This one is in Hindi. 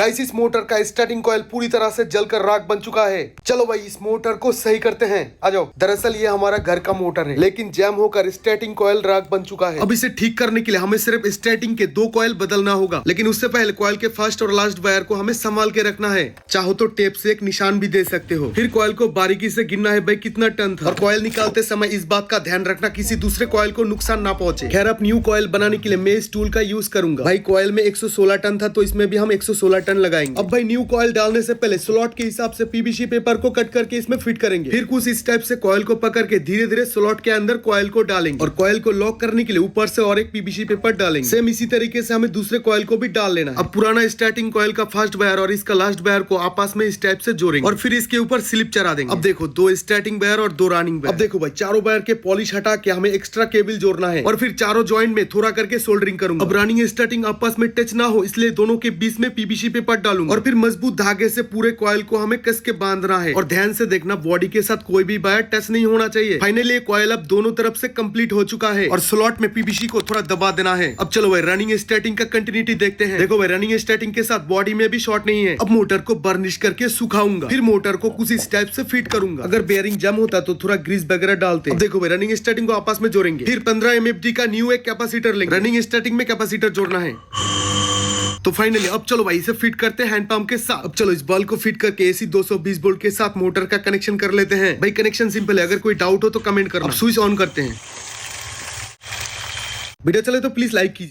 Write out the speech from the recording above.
गाइस इस मोटर का स्टार्टिंग कॉइल पूरी तरह से जलकर राख बन चुका है। चलो भाई इस मोटर को सही करते हैं, आ जाओ। दरअसल ये हमारा घर का मोटर है, लेकिन जैम होकर स्टार्टिंग कॉइल राख बन चुका है। अब इसे ठीक करने के लिए हमें सिर्फ स्टार्टिंग के 2 कॉइल बदलना होगा, लेकिन उससे पहले कॉइल के फर्स्ट और लास्ट वायर को हमें संभाल के रखना है। चाहो तो टेप से एक निशान भी दे सकते हो। फिर कॉइल को बारीकी से गिनना है भाई कितना टन था, और कॉइल निकालते समय इस बात का ध्यान रखना किसी दूसरे कॉइल को नुकसान ना पहुंचे। खैर अब न्यू कॉइल बनाने के लिए मैं इस टूल का यूज करूंगा। भाई कॉइल में 116 टन था, तो इसमें भी हम 116 टन लगाएंगे। अब भाई न्यू कॉइल डालने से पहले स्लॉट के हिसाब से पीवीसी पेपर को कट करके इसमें फिट करेंगे। फिर कुछ इस टाइप से कॉइल को पकड़ के धीरे धीरे स्लॉट के अंदर कॉइल को डालेंगे, और कॉइल को लॉक करने के लिए ऊपर से और एक पीवीसी पेपर डालेंगे। सेम इसी तरीके से हमें दूसरे कॉइल को भी डाल लेना है। अब पुराना स्टार्टिंग कॉइल का फर्स्ट वायर और इसका लास्ट वायर को आपस में इस टाइप से जोड़ेंगे, और फिर इसके ऊपर स्लिप चढ़ा देंगे। अब देखो 2 स्टार्टिंग वायर और 2 रनिंग वायर। अब देखो भाई चारों वायर के पॉलिश हटा के हमें एक्स्ट्रा केबल जोड़ना है, और फिर चारों जॉइंट में थोड़ा करके सोल्डरिंग करूंगा। अब रनिंग स्टार्टिंग आपस में टच ना हो, इसलिए दोनों के बीच में पीवीसी पेपर डालूंगा, और फिर मजबूत धागे से पूरे कॉइल को हमें कस के बांधना है। और ध्यान से देखना बॉडी के साथ कोई भी वायर टच नहीं होना चाहिए। फाइनली कॉइल अब दोनों तरफ से कंप्लीट हो चुका है, और स्लॉट में पीवीसी को थोड़ा दबा देना है। अब चलो भाई रनिंग स्टार्टिंग का कंटिन्यूटी देखते हैं। देखो भाई रनिंग स्टार्टिंग के साथ बॉडी में भी शॉर्ट नहीं है। अब मोटर को बर्निश करके सुखाऊंगा, फिर मोटर को कुछ इस टाइप से फिट करूंगा। अगर बेयरिंग जम होता तो थोड़ा ग्रीस वगैरह डालते। अब देखो भाई रनिंग स्टार्टिंग को आपस में जोड़ेंगे, फिर 15 MFD का न्यू एक कैपेसिटर लेंगे। रनिंग स्टार्टिंग में कैपेसिटर जोड़ना है। तो फाइनली अब चलो भाई इसे फिट करते हैं हैंड पंप के साथ। अब चलो इस बल्ब को फिट करके AC 220 वोल्ट के साथ मोटर का कनेक्शन कर लेते हैं। भाई कनेक्शन सिंपल है, अगर कोई डाउट हो तो कमेंट करना। अब स्विच ऑन करते हैं। वीडियो चले तो प्लीज लाइक कीजिए।